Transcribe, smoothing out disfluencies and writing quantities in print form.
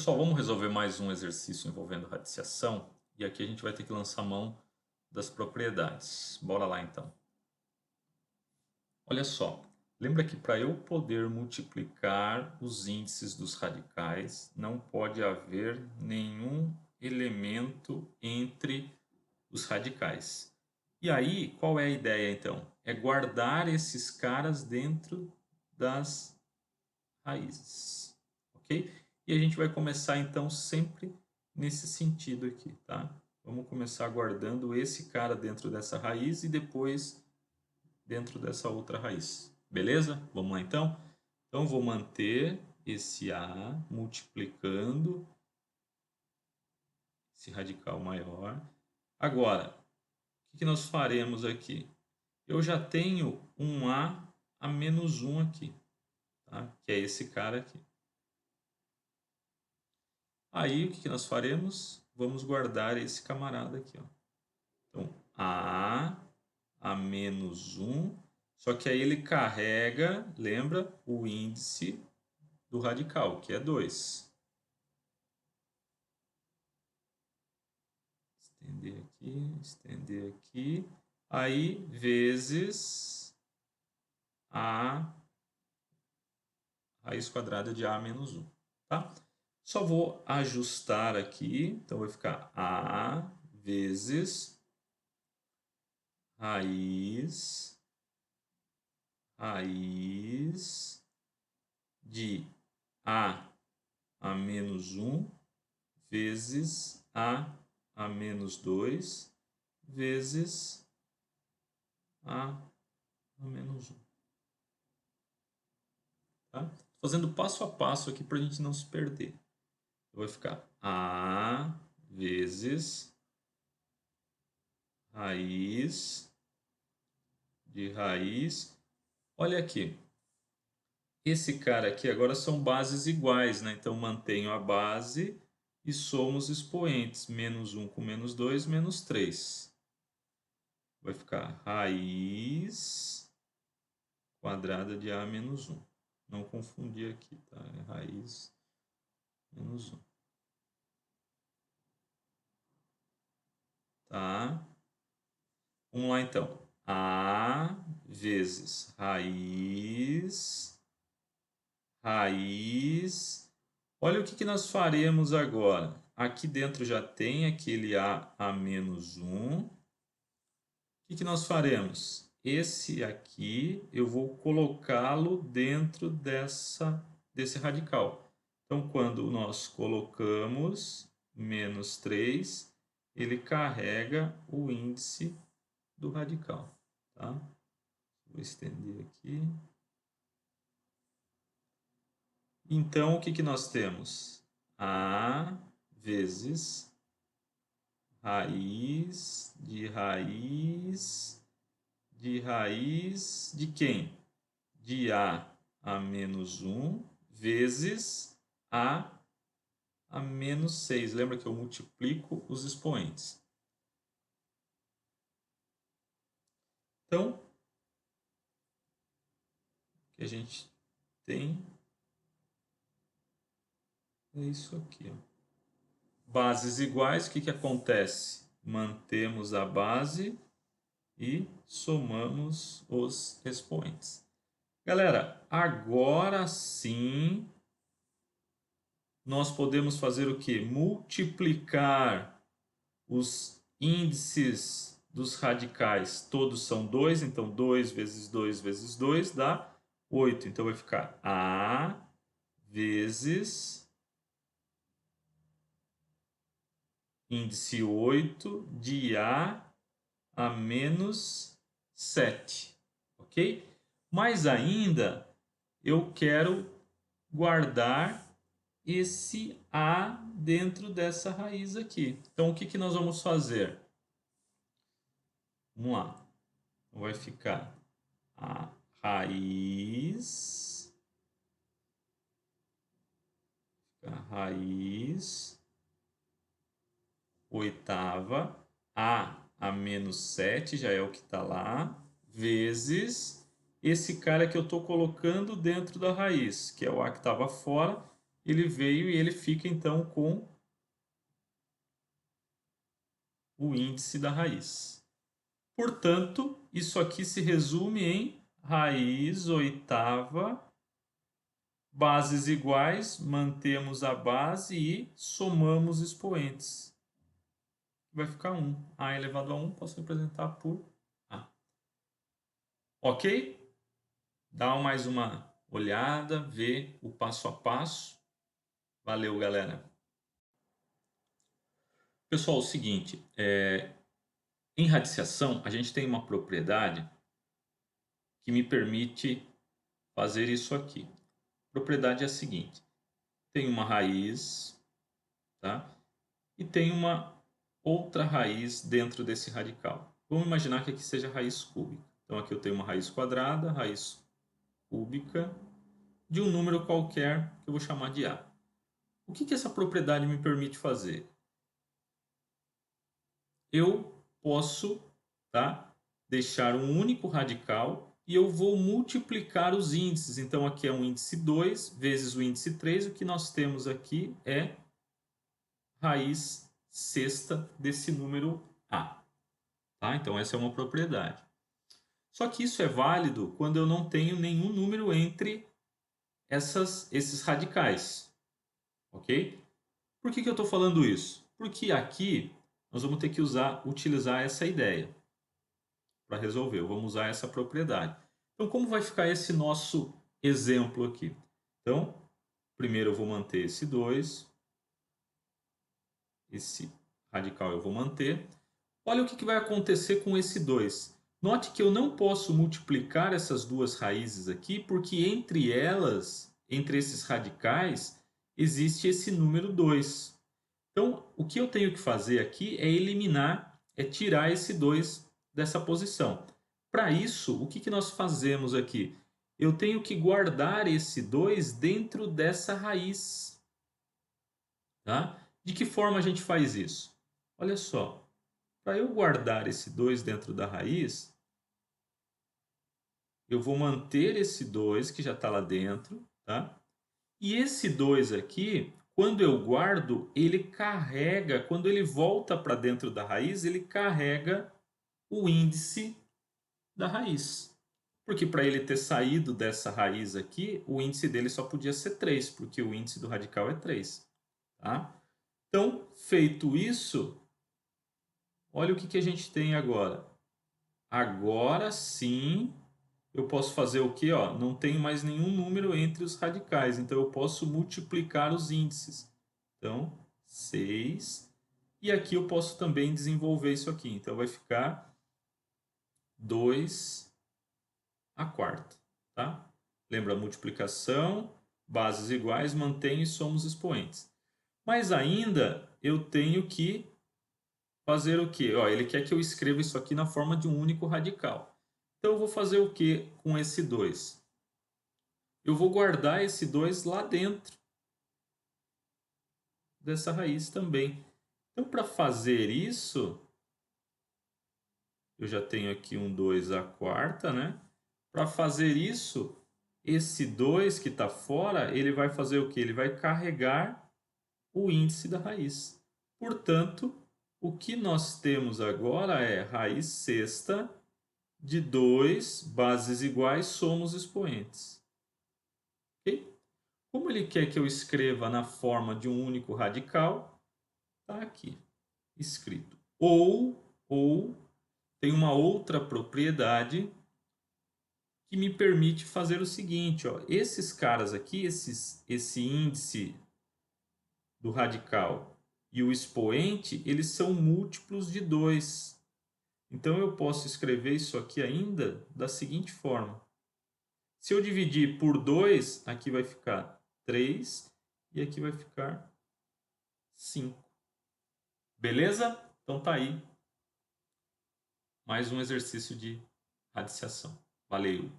Pessoal, vamos resolver mais um exercício envolvendo radiciação e aqui a gente vai ter que lançar mão das propriedades. Bora lá então. Olha só, lembra que para eu poder multiplicar os índices dos radicais, não pode haver nenhum elemento entre os radicais. E aí, qual é a ideia então? É guardar esses caras dentro das raízes, ok? E a gente vai começar então sempre nesse sentido aqui, tá? Vamos começar guardando esse cara dentro dessa raiz e depois dentro dessa outra raiz, beleza? Vamos lá então? Então vou manter esse A multiplicando esse radical maior. Agora, o que nós faremos aqui? Eu já tenho um a menos 1 aqui, tá? Que é esse cara aqui. Aí o que nós faremos? Vamos guardar esse camarada aqui, ó. Então, a menos 1, só que aí ele carrega, lembra, o índice do radical, que é 2. Estender aqui. Aí, vezes a raiz quadrada de a menos 1, tá? Só vou ajustar aqui, então vai ficar a vezes raiz de a menos 1 vezes a menos 2 vezes a menos 1. Tá? Fazendo passo a passo aqui para a gente não se perder. Vai ficar a vezes raiz de raiz. Olha aqui. Esse cara aqui agora são bases iguais, né? Então mantenho a base e somos expoentes. Menos 1 com menos 2, menos 3. Vai ficar raiz quadrada de a menos 1. Não confundir aqui, tá? É raiz menos 1. Tá? Vamos lá então. A vezes raiz. Olha o que nós faremos agora. Aqui dentro já tem aquele a menos 1. O que nós faremos? Esse aqui eu vou colocá-lo dentro desse radical. Então, quando nós colocamos menos 3, ele carrega o índice do radical. Tá? Vou estender aqui. Então, o que nós temos? A vezes raiz de quem? De a menos 1 vezes a menos 6. Lembra que eu multiplico os expoentes. Então, o que a gente tem é isso aqui, ó. Bases iguais, o que acontece? Mantemos a base e somamos os expoentes. Galera, agora sim nós podemos fazer o que? Multiplicar os índices dos radicais. Todos são 2, então 2 vezes 2 vezes 2 dá 8. Então vai ficar a vezes índice 8 de a menos 7, ok? Mas ainda eu quero guardar esse a dentro dessa raiz aqui. Então o que nós vamos fazer? Vamos lá. Então, vai ficar a raiz oitava, a menos 7, já é o que está lá, vezes esse cara que eu estou colocando dentro da raiz, que é o a que estava fora, ele veio e ele fica então com o índice da raiz. Portanto, isso aqui se resume em raiz oitava, bases iguais, mantemos a base e somamos expoentes. Vai ficar 1. A elevado a 1 posso representar por A. Ok? Dá mais uma olhada, vê o passo a passo. Valeu, galera. Pessoal, é o seguinte, em radiciação, a gente tem uma propriedade que me permite fazer isso aqui. A propriedade é a seguinte, tem uma raiz, tá? E tem uma outra raiz dentro desse radical. Vamos imaginar que aqui seja a raiz cúbica. Então aqui eu tenho uma raiz quadrada, raiz cúbica, de um número qualquer que eu vou chamar de A. O que essa propriedade me permite fazer? Eu posso, tá, deixar um único radical e eu vou multiplicar os índices. Então aqui é um índice 2 vezes o índice 3. O que nós temos aqui é raiz sexta desse número A. Tá? Então essa é uma propriedade. Só que isso é válido quando eu não tenho nenhum número entre esses radicais. Ok? Por que eu estou falando isso? Porque aqui nós vamos ter que utilizar essa ideia para resolver. Vamos usar essa propriedade. Então, como vai ficar esse nosso exemplo aqui? Então, primeiro eu vou manter esse 2. Esse radical eu vou manter. Olha o que vai acontecer com esse 2. Note que eu não posso multiplicar essas duas raízes aqui, porque entre elas, entre esses radicais, existe esse número 2. Então, o que eu tenho que fazer aqui é eliminar, é tirar esse 2 dessa posição. Para isso, o que nós fazemos aqui? Eu tenho que guardar esse 2 dentro dessa raiz. Tá? De que forma a gente faz isso? Olha só, para eu guardar esse 2 dentro da raiz, eu vou manter esse 2 que já está lá dentro, tá? E esse 2 aqui, quando eu guardo, ele carrega, quando ele volta para dentro da raiz, ele carrega o índice da raiz. Porque para ele ter saído dessa raiz aqui, o índice dele só podia ser 3, porque o índice do radical é 3. Tá? Então, feito isso, olha o que a gente tem agora. Agora sim, eu posso fazer o quê? Ó, não tenho mais nenhum número entre os radicais, então eu posso multiplicar os índices. Então, 6. E aqui eu posso também desenvolver isso aqui. Então, vai ficar 2 a quarta. Tá? Lembra a multiplicação, bases iguais, mantenho e somos expoentes. Mas ainda eu tenho que fazer o quê? Ó, ele quer que eu escreva isso aqui na forma de um único radical. Então, eu vou fazer o que com esse 2? Eu vou guardar esse 2 lá dentro dessa raiz também. Então, para fazer isso, eu já tenho aqui um 2 à quarta, né? Para fazer isso, esse 2 que está fora, ele vai fazer o que? Ele vai carregar o índice da raiz. Portanto, o que nós temos agora é raiz sexta de 2 bases iguais somos expoentes. Ok? Como ele quer que eu escreva na forma de um único radical, está aqui escrito. Ou tem uma outra propriedade que me permite fazer o seguinte, ó, esses caras aqui, esse índice do radical e o expoente, eles são múltiplos de 2. Então eu posso escrever isso aqui ainda da seguinte forma. Se eu dividir por 2, aqui vai ficar 3 e aqui vai ficar 5. Beleza? Então tá aí mais um exercício de radiciação. Valeu!